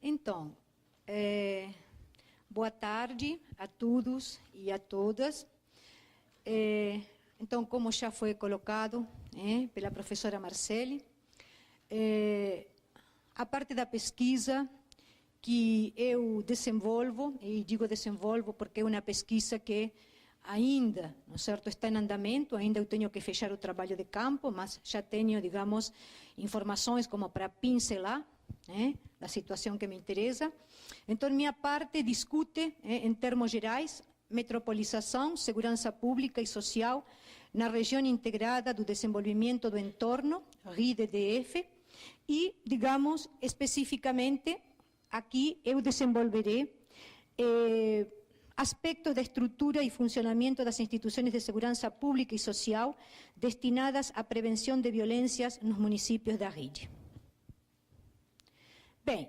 Então, boa tarde a todos e a todas. Então, como já foi colocado pela professora Marceli, a parte da pesquisa que eu desenvolvo, e digo desenvolvo porque é uma pesquisa que ainda, não é certo, está em andamento, ainda eu tenho que fechar o trabalho de campo, mas já tenho, digamos, informações como para pincelar da situação que me interessa. Então, minha parte discute, em termos gerais, metropolização, segurança pública e social na região integrada do desenvolvimento do entorno, RIDDF, e, digamos, especificamente, aqui eu desenvolverei aspectos da estrutura e funcionamento das instituições de segurança pública e social destinadas à prevenção de violências nos municípios da RID. Bem,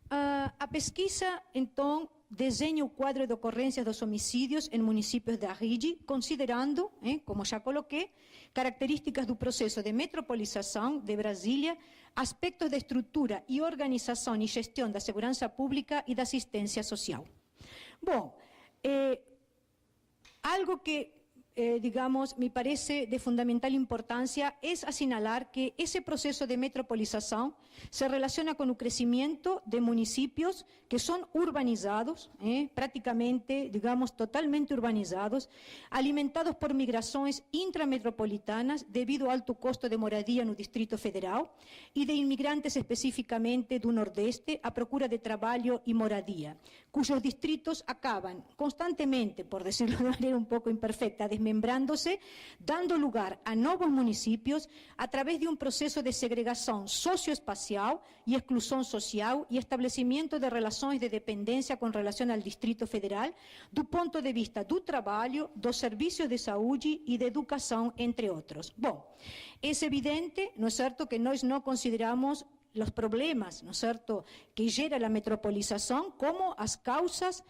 a pesquisa, então, desenha o quadro de ocorrências dos homicídios em municípios da RID, considerando, como já coloquei, características do processo de metropolização de Brasília, aspectos de estrutura e organização e gestão da segurança pública e da assistência social. Bom, algo que, digamos, me parece de fundamental importancia es asinalar que ese proceso de metropolización se relaciona con el crecimiento de municipios que son urbanizados, prácticamente, digamos, totalmente urbanizados, alimentados por migraciones intrametropolitanas debido al alto costo de moradia en el Distrito Federal y de inmigrantes específicamente del Nordeste a procura de trabajo y moradia, cuyos distritos acaban constantemente, por decirlo de manera un poco imperfecta, desmembrándose, dando lugar a nuevos municipios a través de un proceso de segregación socioespacial y exclusión social y establecimiento de relaciones de dependencia con relación al Distrito Federal, do ponto de vista do trabalho, dos servicios de saúde y de educación, entre otros. Bom, es evidente, ¿no es cierto?, que nós no consideramos los problemas, ¿no es cierto?, que gera la metropolización como as causas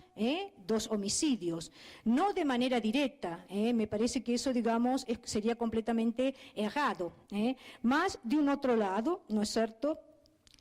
dos homicidios, no de manera directa, me parece que eso, digamos, sería completamente errado, mas de un otro lado, ¿no es cierto?,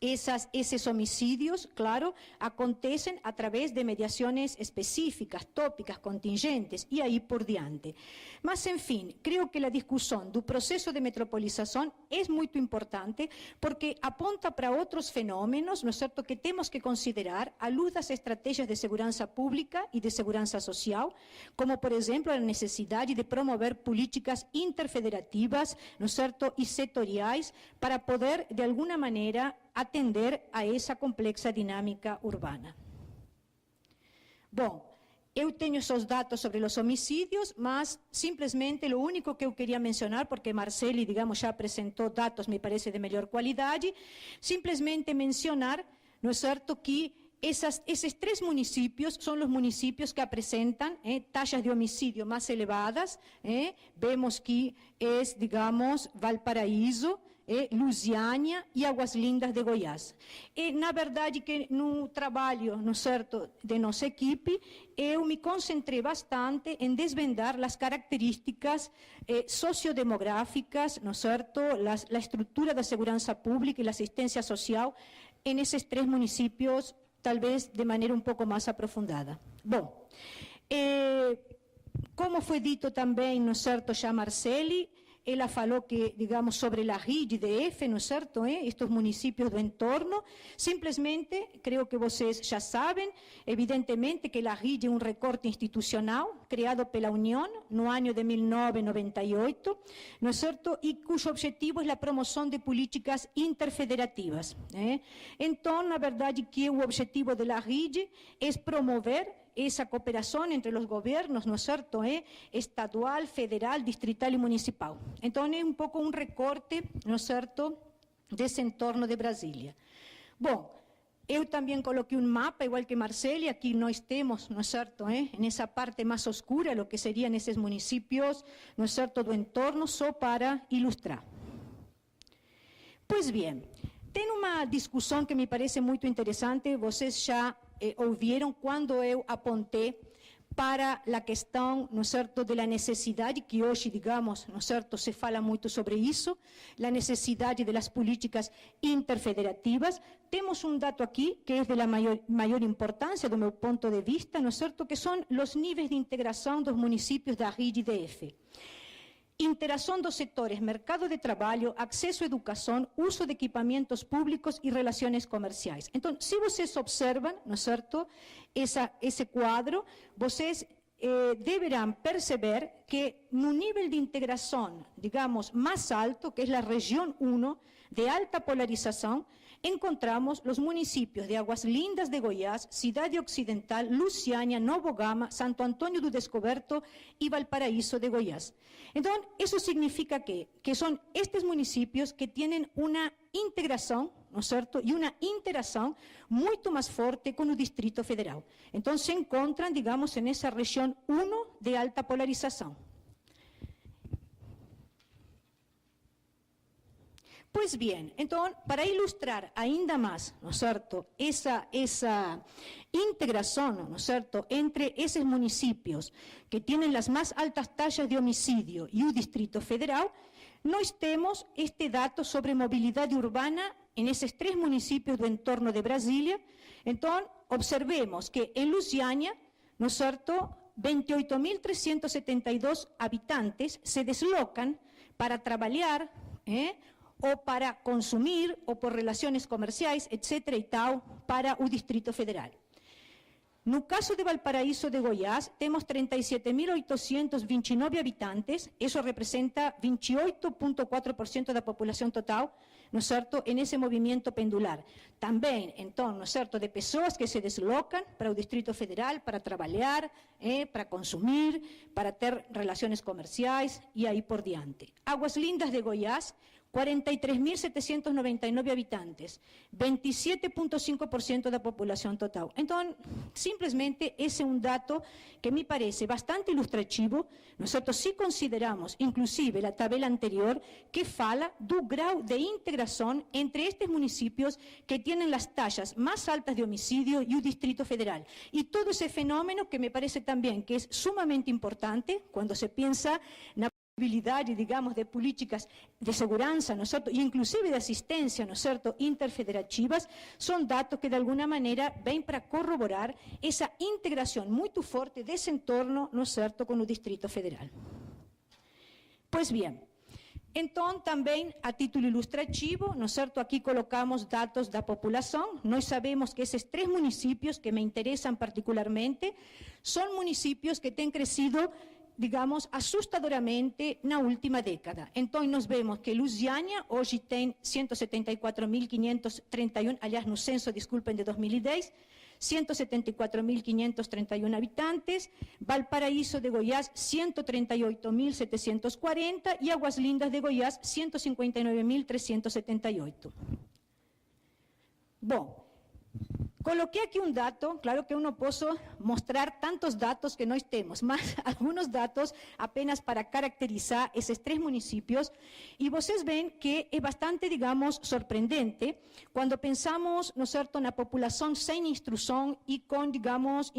esos homicidios, claro, acontecen a través de mediaciones específicas, tópicas, contingentes, y ahí por diante. Mas, en fin, creo que la discusión del proceso de metropolización es muy importante porque apunta para otros fenómenos, ¿no es cierto?, que tenemos que considerar a luz de las estrategias de seguridad pública y de seguridad social, como, por ejemplo, la necesidad de promover políticas interfederativas, ¿no es cierto?, y sectoriales para poder, de alguna manera, atender a essa complexa dinâmica urbana. Bom, eu tenho esses dados sobre os homicídios, mas simplesmente o único que eu queria mencionar, porque Marceli, digamos, já apresentou dados, me parece, de melhor qualidade, simplesmente mencionar, não é certo, que esses três municípios são os municípios que apresentam taxas de homicídio mais elevadas. Vemos que é, digamos, Valparaíso, Lusiânia e Águas Lindas de Goiás. Na verdade, que no trabalho, não é certo, de nossa equipe, eu me concentrei bastante em desvendar as características sociodemográficas, não é certo, a estrutura da segurança pública e a assistência social em esses três municípios, talvez de maneira um pouco mais aprofundada. Bom, como foi dito também, não é certo, já Marceli, ela falou que, digamos, sobre a RID-DF, não é certo, estes municípios do entorno, simplesmente, creio que vocês já sabem, evidentemente que a RID é um recorte institucional criado pela União no ano de 1998, não é certo, e cujo objetivo é a promoção de políticas interfederativas. Então, na verdade, que o objetivo da RID é promover esa cooperación entre los gobiernos, ¿no es cierto?, estadual, federal, distrital y municipal. Entonces, es un poco un recorte, ¿no es cierto?, de ese entorno de Brasilia. Bom, eu também coloquei um mapa, igual que Marceli, aqui nós temos, ¿no es cierto?, nessa parte mais oscura, lo que serían esses municípios, ¿no es cierto?, do entorno, só para ilustrar. Pois bem, tem uma discussão que me parece muito interessante, vocês já ouviram quando eu apontei para la questão, não é certo, da necessidade, que hoje, digamos, não é certo, se fala muito sobre isso, a necessidade das políticas interfederativas. Temos dado aqui, que é de maior importância, do meu ponto de vista, não é certo, que são os níveis de integração dos municípios da RID-DF. Interação dos setores, mercado de trabalho, acesso à educação, uso de equipamentos públicos e relações comerciais. Então, se vocês observam, não é certo, esse quadro, vocês deverão perceber que no nível de integração, digamos, mais alto, que é a região 1, de alta polarização, encontramos os municípios de Águas Lindas de Goiás, Cidade Occidental, Lusiânia, Novo Gama, Santo Antônio do Descoberto e Valparaíso de Goiás. Então, isso significa que são estes municípios que têm uma integração, não é certo, e uma interação muito mais forte com o Distrito Federal. Então, se encontram, digamos, nessa região 1 de alta polarização. Pois bem, então, para ilustrar ainda mais, não é certo, essa integração, não é certo, entre esses municípios que têm as mais altas taxas de homicídio e o Distrito Federal, nós temos este dado sobre mobilidade urbana em esses 3 municípios do entorno de Brasília. Então, observemos que em Lusiânia, não é certo, 28.372 habitantes se deslocam para trabalhar, ou para consumir, ou por relações comerciais, etc. e tal, para o Distrito Federal. No caso de Valparaíso de Goiás, temos 37.829 habitantes, isso representa 28,4% da população total, não é certo, nesse movimento pendular. Também, então, não é certo, de pessoas que se deslocam para o Distrito Federal para trabalhar, para consumir, para ter relações comerciais e aí por diante. Águas Lindas de Goiás, 43.799 habitantes, 27,5% da população total. Então, simplesmente, esse é dado que me parece bastante ilustrativo, não é certo? Se consideramos, inclusive, a tabela anterior, que fala do grau de integração entre estes municípios que têm as taxas mais altas de homicídio e o Distrito Federal. E todo esse fenômeno que me parece também que é sumamente importante quando se pensa na possibilidade, digamos, de políticas de segurança, não é certo? E inclusive de assistência, não é certo? Interfederativas, são dados que de alguma maneira vêm para corroborar essa integração muito forte desse entorno, não é certo, com o Distrito Federal. Pois bem, então também a título ilustrativo, não é certo? Aqui colocamos dados da população. Nós sabemos que esses 3 municípios que me interessam particularmente são municípios que têm crescido, digamos, assustadoramente na última década. Então, nós vemos que Lusiânia hoje tem 174.531, aliás, no censo, desculpem, de 2010, 174.531 habitantes, Valparaíso de Goiás, 138.740 e Águas Lindas de Goiás, 159.378. Bom, coloquei aqui dado, claro que eu não posso mostrar tantos dados que nós temos, mas alguns dados apenas para caracterizar esses 3 municípios, e vocês veem que é bastante, digamos, surpreendente quando pensamos, não é certo, na população sem instrução e com, digamos,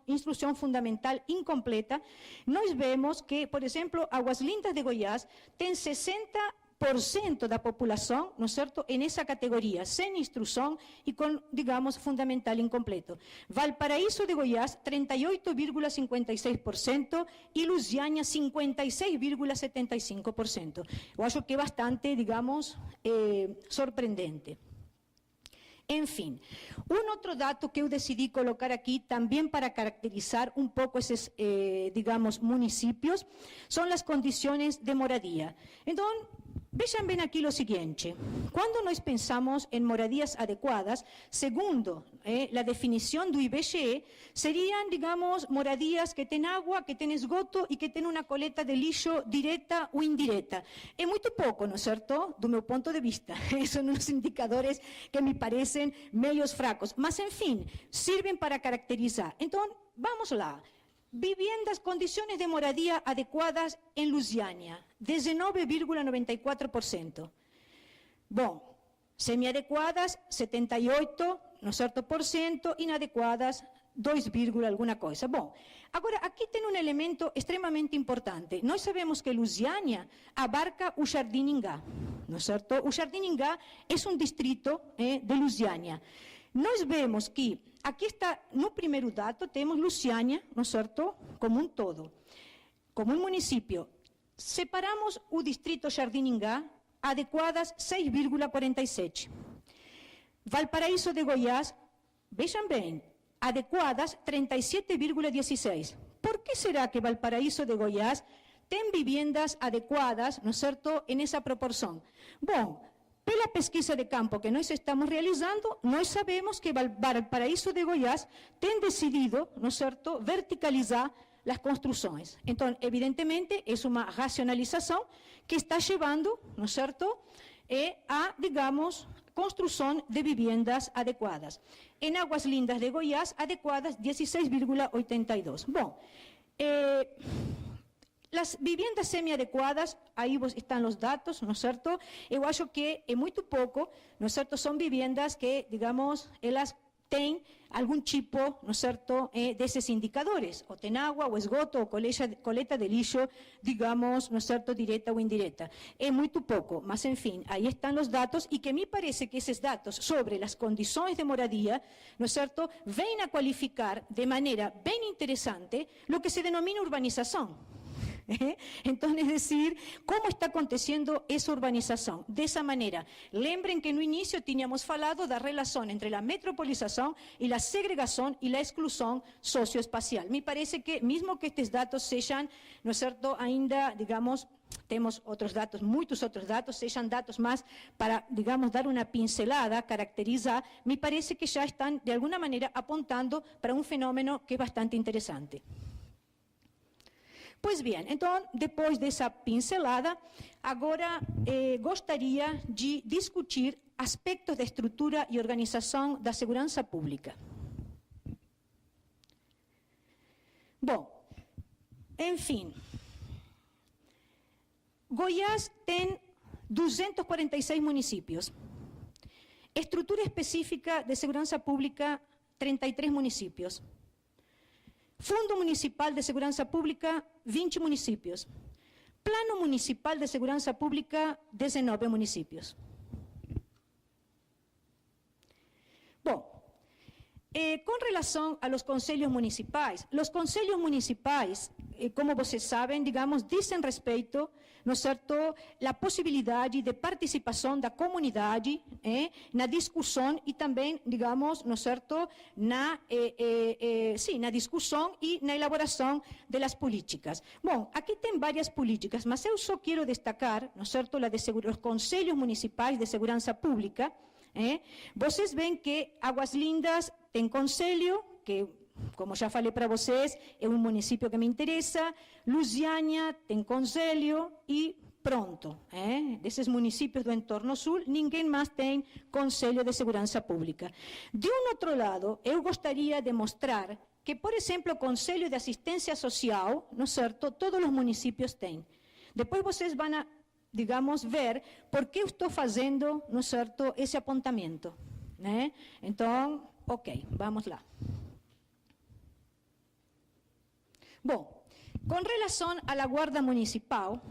instrução fundamental incompleta. Nós vemos que, por exemplo, Águas Lindas de Goiás tem 60% da população, não é certo, nessa categoria, sem instrução e com, digamos, fundamental incompleto. Valparaíso de Goiás, 38,56% e Lusiânia, 56,75%. Eu acho que é bastante, digamos, surpreendente. Enfim, outro dado que eu decidi colocar aqui também para caracterizar pouco esses, digamos, municípios, são as condições de moradia. Então, vejam bem aqui o seguinte, quando nós pensamos em moradias adequadas, segundo a definição do IBGE, seriam, digamos, moradias que têm água, que têm esgoto e que têm uma coleta de lixo direta ou indireta. É muito pouco, não é certo? Do meu ponto de vista. São uns indicadores que me parecem meio fracos, mas, enfim, servem para caracterizar. Então, vamos lá. Viviendas, condições de moradia adequadas em Lusiânia, 19,94%. Bom, semiadequadas, 78%, não é certo, inadequadas, 2, alguma coisa. Bom, agora aqui tem um elemento extremamente importante. Nós sabemos que Lusiânia abarca o Jardim Ingá, não é certo? O Jardim Ingá é um distrito de Lusiânia. Nós vemos que, aqui está, no primeiro dado, temos Lusiânia, não é certo? Como um todo, como um município. Separamos o distrito Jardim Ingá, adequadas 6,47. Valparaíso de Goiás, vejam bem, adequadas 37,16. Por que será que Valparaíso de Goiás tem viviendas adequadas, não é certo, em essa proporção? Bom, pela pesquisa de campo que nós estamos realizando, nós sabemos que Valparaíso de Goiás tem decidido, não é certo, verticalizar as construções. Então, evidentemente, é uma racionalização que está levando, não é certo, a, digamos, construção de viviendas adequadas. Em Águas Lindas de Goiás, adequadas 16,82. Bom, as viviendas semi-adequadas, aí estão os dados, não é certo? Eu acho que é muito pouco, não é certo? São viviendas que, digamos, elas têm algum tipo, não é certo, desses indicadores, ou tem água, ou esgoto, ou coleta de lixo, digamos, não é certo, direta ou indireta. É muito pouco, mas, enfim, aí estão os dados, e que me parece que esses dados sobre as condições de moradia, não é certo, vêm a qualificar de maneira bem interessante o que se denomina urbanização. Então, es decir, ¿cómo está aconteciendo esa urbanización? De esa manera, lembren que no inicio teníamos falado da relación entre la metropolización y la segregación y la exclusión socioespacial. Me parece que, mismo que estos datos sean, ¿no es cierto?, ainda, digamos, temos outros dados, muitos outros dados, sejam dados mais para, digamos, dar uma pincelada, caracterizar, me parece que já estão, de alguma maneira, apontando para um fenômeno que é bastante interessante. Pois bem, então, depois dessa pincelada, agora gostaria de discutir aspectos de estrutura e organização da segurança pública. Bom, enfim, Goiás tem 246 municípios. Estrutura específica de segurança pública, 33 municípios. Fundo Municipal de Segurança Pública, 20 municípios. Plano Municipal de Segurança Pública, 19 municípios. Bom, com relação a los conselhos municipais, como vocês sabem, digamos, dizem respeito, não é certo, a possibilidade de participação da comunidade na discussão e também, digamos, não é certo, na discussão e na elaboração das políticas. Bom, aqui tem várias políticas, mas eu só quero destacar, não é certo, os conselhos municipais de segurança pública. Vocês veem que Águas Lindas tem conselho, que, como já falei para vocês, é um município que me interessa. Lusiânia tem conselho e pronto. Desses municípios do entorno sul, ninguém mais tem conselho de segurança pública. De um outro lado, eu gostaria de mostrar que, por exemplo, o conselho de assistência social, não é certo, todos os municípios têm. Depois vocês vão, digamos, ver por que eu estou fazendo, não é certo, esse apontamento. Então, ok, vamos lá. Bom, com relação à Guarda Municipal,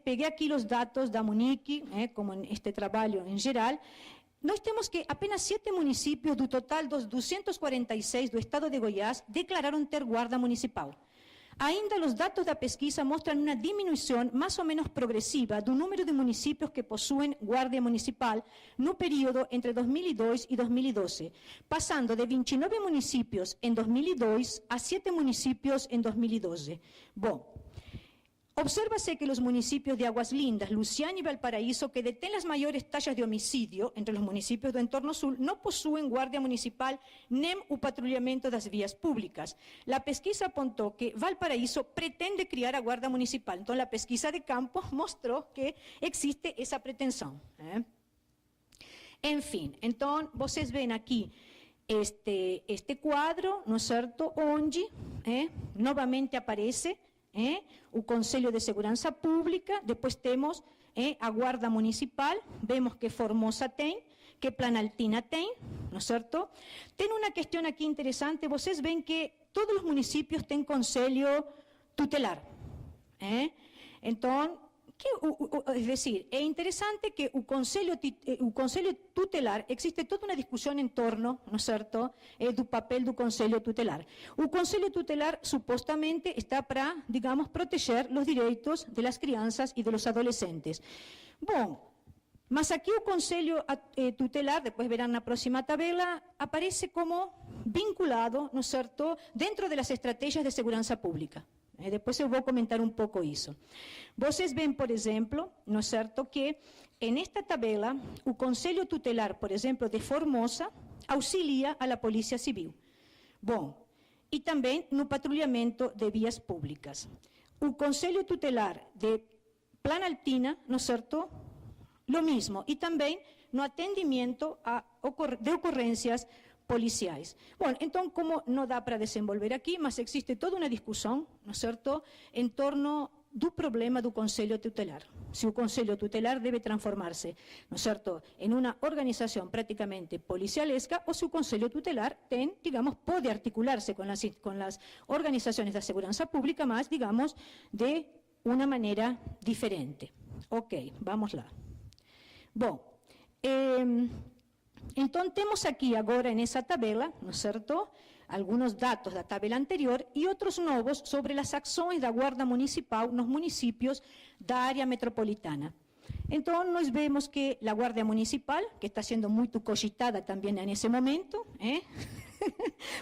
peguei aqui os dados da Munic, como este trabalho em geral. Nós temos que apenas 7 municípios do total dos 246 do estado de Goiás declararam ter guarda municipal. Ainda os dados da pesquisa mostram uma diminuição mais ou menos progressiva do número de municípios que possuem guarda municipal no período entre 2002 e 2012, passando de 29 municípios em 2002 a 7 municípios em 2012. Bom, observa-se que os municípios de Águas Lindas, Lusiânia e Valparaíso, que detêm as maiores taxas de homicídio entre os municípios do entorno sul, não possuem guarda municipal nem o patrulhamento das vias públicas. A pesquisa apontou que Valparaíso pretende criar a guarda municipal. Então, a pesquisa de campo mostrou que existe essa pretensão. Enfim, então, vocês veem aqui este quadro, não é certo, onde novamente aparece o Conselho de Segurança Pública, depois temos a Guarda Municipal, vemos que Formosa tem, que Planaltina tem, não é certo? Tem uma questão aqui interessante, vocês veem que todos os municípios têm conselho tutelar. Então, es decir, es interesante que el Conselho Tutelar, existe toda una discusión en torno, ¿no es cierto?, del papel del Conselho Tutelar. El Conselho Tutelar supuestamente está para, digamos, proteger los derechos de las crianças y de los adolescentes. Bueno, mas aquí el Conselho Tutelar, después verán la próxima tabela, aparece como vinculado, ¿no es cierto?, dentro de las estrategias de seguridad pública. Depois eu vou comentar um pouco isso. Vocês veem, por exemplo, não é certo, que nesta tabela, o Conselho Tutelar, por exemplo, de Formosa, auxilia a la Polícia Civil. Bom, e também no patrulhamento de vias públicas. O Conselho Tutelar de Planaltina, não é certo, lo mismo, e também no atendimento de ocorrências policiais. Bueno, então, como não dá para desenvolver aqui, mas existe toda uma discussão, não é certo, em torno do problema do Conselho Tutelar. Se o Conselho Tutelar deve transformar-se, não é certo, em uma organização praticamente policialesca, ou se o Conselho Tutelar tem, digamos, pode articular-se com as organizações da segurança pública, mas, digamos, de uma maneira diferente. Ok, vamos lá. Bom, então, temos aqui agora nessa tabela, não é certo, alguns dados da tabela anterior e outros novos sobre as ações da Guarda Municipal nos municípios da área metropolitana. Então, nós vemos que a Guarda Municipal, que está sendo muito cogitada também nesse momento,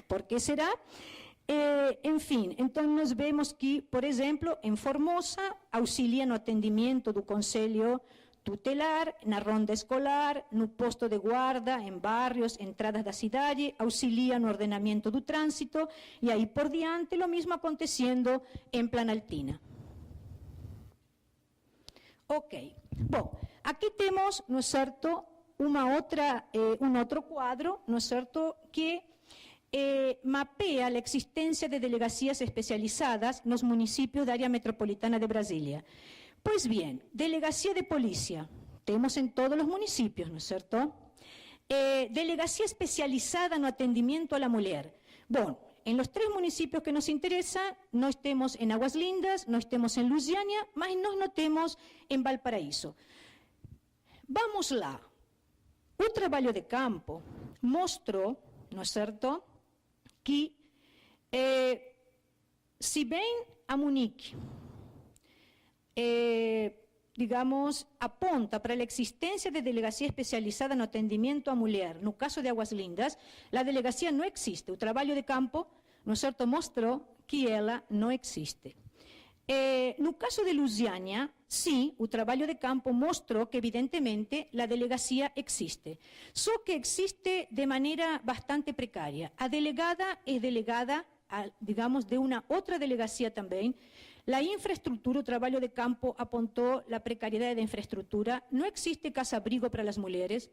¿por que será? Enfim, então nós vemos que, por exemplo, em Formosa, auxilia no atendimento do Conselho Tutelar, na ronda escolar, no posto de guarda, em barrios, entradas da cidade, auxilia no ordenamento do trânsito e aí por diante, o mesmo acontecendo em Planaltina. Ok. Bom, aqui temos, não é certo, outro quadro, não é certo, que mapeia a existência de delegacias especializadas nos municípios da área metropolitana de Brasília. Pues bien, delegacia de policía, tenemos en todos los municipios, ¿no es cierto? Delegacia especializada no atendimiento a la mujer. Bueno, en los 3 municipios que nos interesa, no estemos en Aguas Lindas, no estemos en Lusiânia, mas no estemos en Valparaíso. Vamos lá. O trabalho de campo mostrou, ¿no es cierto?, que si bem a Munique, digamos, aponta para a existência de delegacia especializada no atendimento à mulher. No caso de Aguas Lindas, a delegacia não existe. O trabalho de campo, não é certo, mostrou que ela não existe. No caso de Lusiânia, sim, o trabalho de campo mostrou que, evidentemente, a delegacia existe. Só que existe de maneira bastante precária. A delegada é delegada, digamos, de uma outra delegacia também. La infraestructura, o trabalho de campo apontou a precariedade da infraestrutura. Não existe casa-abrigo para as mulheres.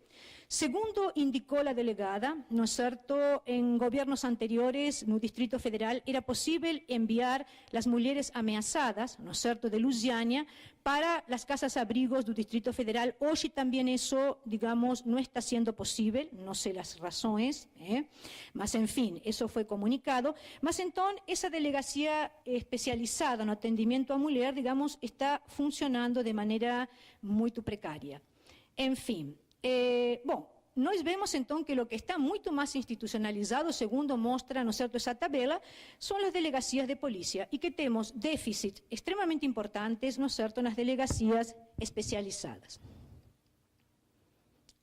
Segundo indicou a delegada, não é certo, em governos anteriores, no Distrito Federal, era possível enviar as mulheres ameaçadas, não é certo, de Lusiânia, para as casas-abrigos do Distrito Federal. Hoje também isso, digamos, não está sendo possível, não sei as razões, mas, enfim, isso foi comunicado. Mas, então, essa delegacia especializada no atendimento à mulher, digamos, está funcionando de maneira muito precária. Enfim, bom, nós vemos então que o que está muito mais institucionalizado, segundo mostra, não é certo, essa tabela, são as delegacias de polícia e que temos déficits extremamente importantes, não é certo, nas delegacias especializadas.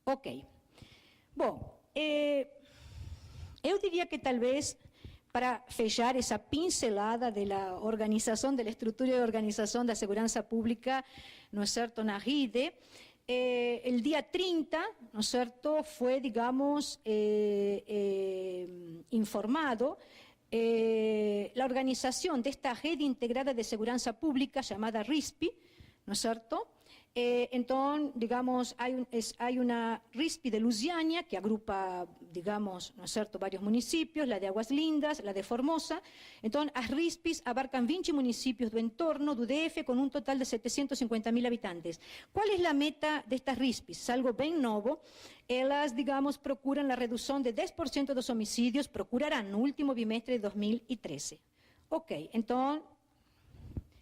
Ok. Bom, eu diria que talvez para fechar essa pincelada da organização, da estrutura de organização da segurança pública, não é certo, na RIDE, el día 30, ¿no es cierto?, fue, digamos, informado la organización de esta red integrada de seguridad pública llamada RISPI, ¿no es cierto?, Entonces, digamos, hay una RISPI de Lusiana que agrupa, digamos, ¿no es cierto?, varios municipios, la de Aguas Lindas, la de Formosa. Entonces, las RISPIs abarcan 20 municipios do entorno do DF con un total de 750.000 habitantes. ¿Cuál es la meta de estas RISPIs? Es algo bien nuevo. Ellas, digamos, procuran la reducción de 10% de los homicidios, procurarán no último bimestre de 2013. Ok, entonces,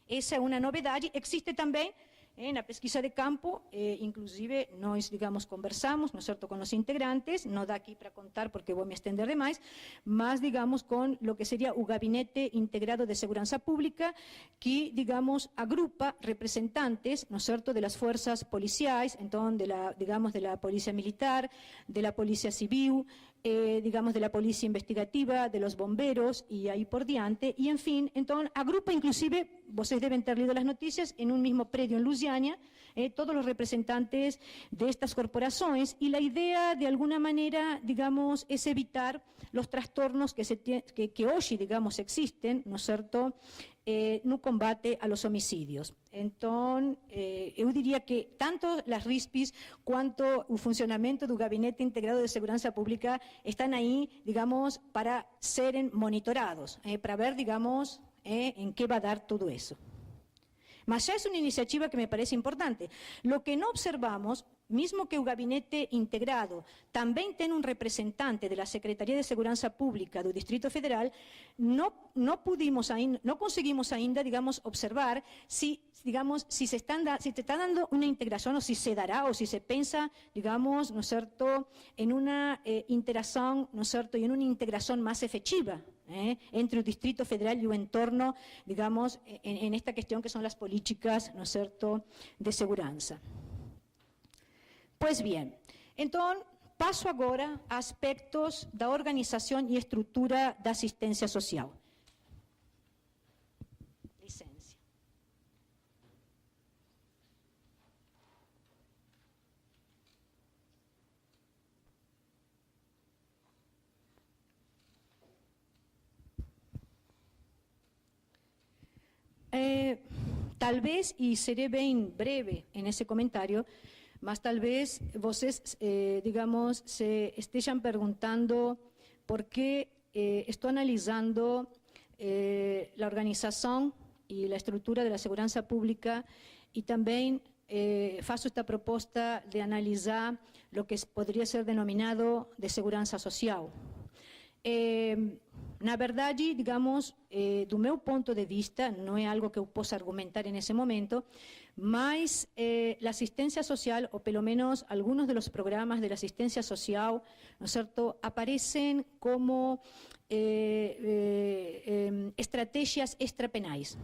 esa es una novedad. Existe también en la pesquisa de campo, inclusive nós, digamos, conversamos, ¿no es cierto?, con los integrantes, no da aquí para contar porque voy a extender demais, más, digamos, con lo que sería un Gabinete Integrado de Seguridad Pública que, digamos, agrupa representantes, ¿no es cierto?, de las fuerzas policiales, entonces, digamos, de la Policía Militar, de la Policía Civil, digamos, de la Policía Investigativa, de los bomberos y ahí por diante, y en fin, entonces agrupa inclusive, ustedes deben ter leído las noticias, en un mismo predio en Lusiana, todos los representantes de estas corporaciones, y la idea de alguna manera, digamos, es evitar los trastornos que hoy, digamos, existen, ¿no es cierto?, no combate a los homicidios. Entonces, yo diría que tanto las RISPIs cuanto el funcionamiento del Gabinete Integrado de Seguridad Pública están ahí, digamos, para ser monitorados, para ver, digamos, en qué va a dar todo eso. Mas ya es una iniciativa que me parece importante. Lo que no observamos, mismo que el Gabinete Integrado también tiene un representante de la Secretaría de Seguridad Pública del Distrito Federal, no conseguimos ainda, digamos, observar si se está dando una integración o si se dará o si se piensa, digamos, ¿no es cierto?, en una interacción, ¿no es cierto?, y en una integración más efectiva entre el Distrito Federal y el entorno, digamos, en esta cuestión que son las políticas, ¿no es cierto?, de seguridad. Pues bien, entonces paso agora a aspectos da organización y estructura da asistencia social. Licencia. Tal vez, y seré bien breve en ese comentario, mas tal vez ustedes, digamos, se estén preguntando por qué estoy analizando la organización y la estructura de la seguridad pública y también faço esta propuesta de analizar lo que podría ser denominado de seguridad social. Na verdade, digamos, do meu ponto de vista, não é algo que eu possa argumentar en ese momento, mas la asistencia social, o pelo menos algunos de los programas de la asistencia social, ¿no es cierto?, aparecen como estrategias extrapenais.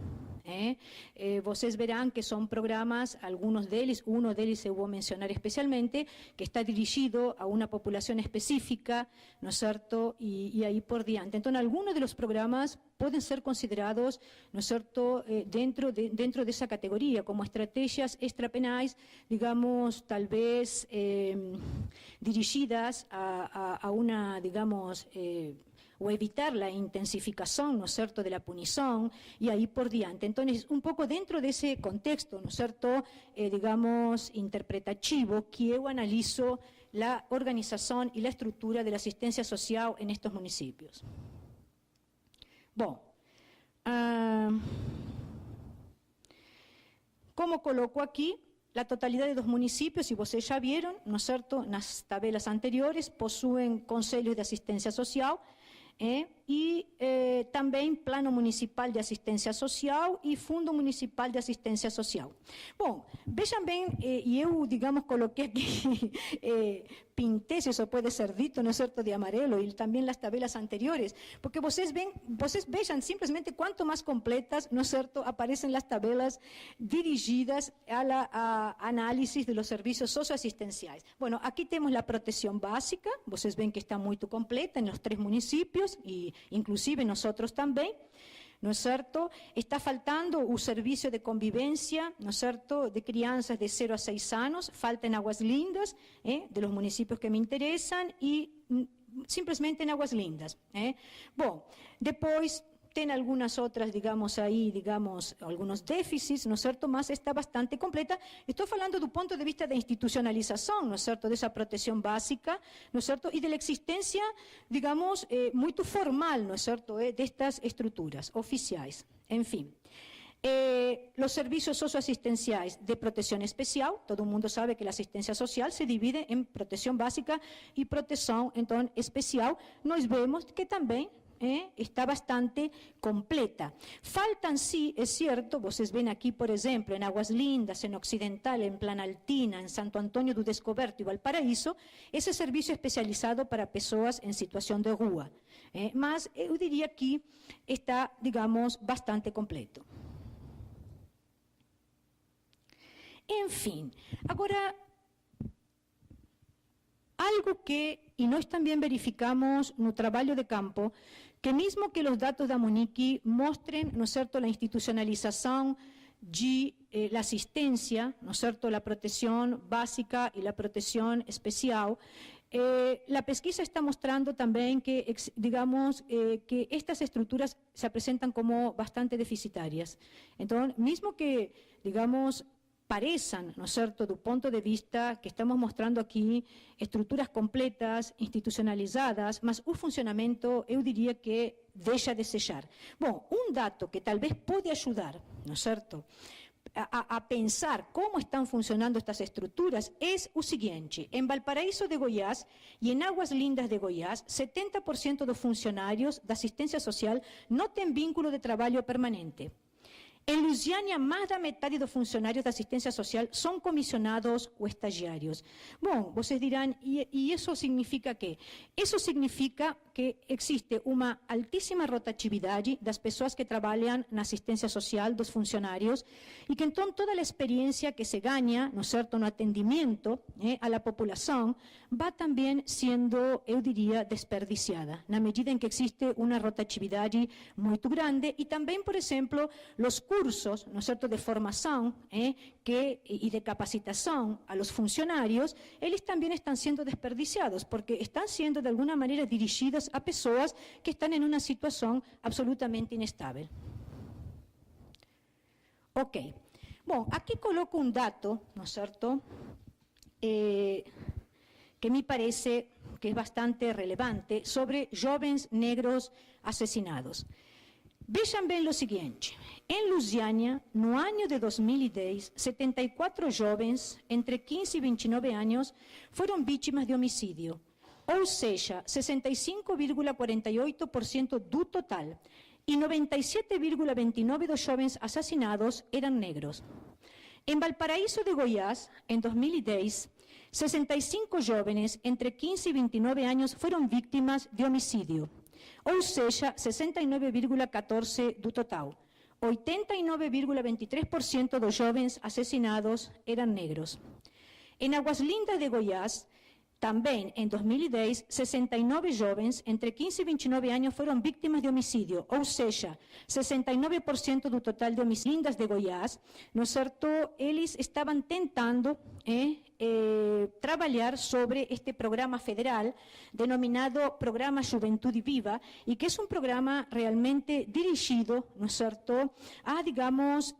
Vocês verán que son programas, algunos de ellos, uno de ellos se voy a mencionar especialmente, que está dirigido a una población específica, ¿no es cierto?, y ahí por diante. Entonces, algunos de los programas pueden ser considerados, ¿no es cierto?, dentro de esa categoría, como estrategias extrapenais, digamos, tal vez dirigidas a una, digamos, o evitar la intensificación, ¿no es cierto?, de la punición y ahí por diante. Entonces, un poco dentro de ese contexto, ¿no es cierto?, digamos, interpretativo, que yo analizo la organización y la estructura de la asistencia social en estos municipios. Bueno, como coloco aquí, la totalidad de los municipios, y ustedes ya vieron, ¿no es cierto?, en las tabelas anteriores, poseen consejos de asistencia social, y también Plano Municipal de Asistencia Social y Fundo Municipal de Asistencia Social. Bom, vejam bem, e eu, digamos, coloquei aqui, pintei, se isso pode ser dito, ¿no es cierto?, de amarelo, y también las tabelas anteriores, porque vocês vejam simplesmente cuanto más completas, ¿no es cierto?, aparecen las tabelas dirigidas a análisis de los servicios socioasistenciales. Bueno, aquí tenemos la protección básica, vocês ven que está muy completa en los 3 municipios, y inclusive nosotros también, ¿no es cierto? Está faltando un servicio de convivencia, ¿no es cierto?, de crianças de 0 a 6 años, falta en Aguas Lindas, de los municipios que me interesan, y simplemente en Aguas Lindas. Bom, después Tiene algunas otras, digamos, ahí, digamos, algunos déficits, ¿no es cierto?, mas está bastante completa. Estoy hablando do ponto de vista da institucionalização, ¿no es cierto?, dessa proteção básica, ¿no es cierto?, e da existência, digamos, muito formal, ¿no es cierto?, destas estruturas oficiais. Enfim. Los servicios socioasistenciales de protección especial, todo el mundo sabe que la asistencia social se divide en protección básica y protección entonces, especial. Nos vemos que también está bastante completa. Faltan, sí, es cierto, vocês ven aquí, por ejemplo, en Aguas Lindas, en Occidental, en Planaltina, en Santo Antônio do Descoberto y Valparaíso, ese servicio especializado para personas en situación de rua. Mas yo diría que está, digamos, bastante completo. Enfim, agora, algo que, e nós também verificamos no trabalho de campo, que mesmo que os dados da Monique mostrem, ¿no es cierto?, a institucionalização de la assistência, ¿no es cierto?, a proteção básica e a proteção especial, la pesquisa está mostrando también que, digamos, que estas estructuras se presentan como bastante deficitarias. Entonces, mismo que, digamos, pareçam, ¿no es cierto?, do ponto de vista que estamos mostrando aqui, estruturas completas, institucionalizadas, mas o funcionamento, eu diria que deixa a desejar. Bom, dato que talvez pode ajudar, ¿no es cierto?, a pensar como están funcionando estas estructuras es o siguiente: en Valparaíso de Goiás y en Aguas Lindas de Goiás, 70% de los funcionarios de asistencia social no tienen vínculo de trabajo permanente. En Lusiânia, más da metade dos funcionarios de asistencia social son comisionados o estagiarios. Bom, vocês dirán, ¿y eso significa qué? Eso significa que existe una altísima rotatividade das pessoas que trabalham na asistencia social, dos funcionarios, y que entonces toda la experiencia que se gana, ¿no es cierto?, no atendimiento a la población, va también siendo, eu diría, desperdiciada, na medida en que existe una rotatividade muy grande, y también, por ejemplo, los cursos, ¿no es cierto?, de formación y de capacitación a los funcionarios, ellos también están siendo desperdiciados, porque están siendo de alguna manera dirigidos a personas que están en una situación absolutamente inestable. Ok. Bueno, aquí coloco un dato, ¿no es cierto?, que me parece que es bastante relevante sobre jóvenes negros asesinados. Vejam bem o seguinte: em Lusiânia, no ano de 2010, 74 jovens entre 15 e 29 anos foram vítimas de homicídio, ou seja, 65,48% do total, e 97,29% dos jovens assassinados eram negros. Em Valparaíso de Goiás, em 2010, 65 jovens entre 15 e 29 anos foram vítimas de homicídio, ou seja, 69,14% do total. 89,23% dos jovens assassinados eram negros. Em Aguas Lindas de Goiás, também em 2010, 69 jovens entre 15 e 29 anos foram vítimas de homicídio, ou seja, 69% do total de homicídios. Lindas de Goiás, ¿no es cierto?, eles estavam tentando trabalhar sobre este programa federal denominado Programa Juventude Viva, y que es un programa realmente dirigido, ¿no es cierto?, a, digamos,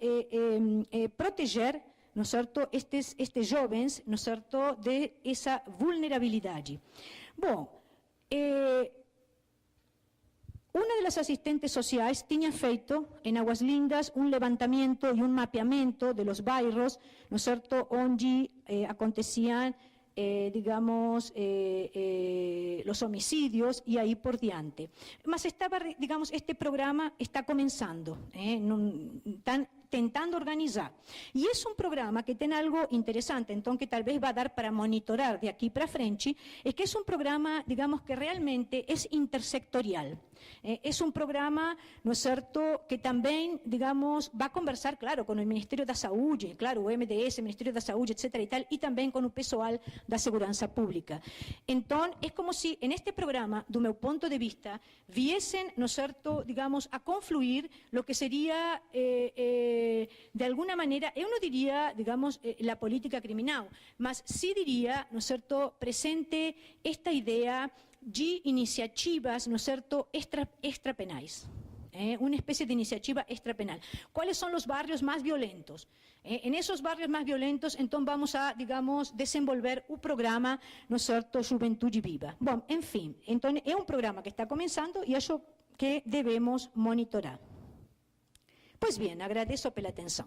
proteger, ¿no es cierto?, estes jovens, ¿no es cierto?, de esa vulnerabilidade. Bom, una de las asistentes sociales tenía feito en Aguas Lindas un levantamiento y un mapeamiento de los bairros, ¿no es cierto?, onde acontecían, digamos, los homicidios y ahí por diante. Mas estaba, digamos, este programa está comenzando, están tentando organizar. Y es un programa que tiene algo interesante, entonces que tal vez va a dar para monitorar de aquí para frente, es que es un programa, digamos, que realmente es intersectorial. Es un programa, ¿no es cierto?, que también, digamos, va a conversar, claro, con el Ministerio da Saúde, claro, o MDS, Ministerio da Saúde, etcétera y tal, y también con el pessoal da Segurança Pública. Entonces, es como si en este programa, do meu ponto de vista, viesen, ¿no es cierto?, digamos, a confluir lo que sería, de alguna manera, yo no diría, digamos, la política criminal, mas sí diría, ¿no es cierto?, presente esta idea de iniciativas, ¿no es cierto?, extrapenais. una especie de iniciativa extrapenal. ¿Cuáles son los barrios más violentos? En esos barrios más violentos, entonces vamos a, digamos, desenvolver un programa, ¿no es cierto?, Juventude Viva. Bom, enfim, entonces es un programa que está comenzando y eso que debemos monitorar. Pues bien, agradeço pela atenção.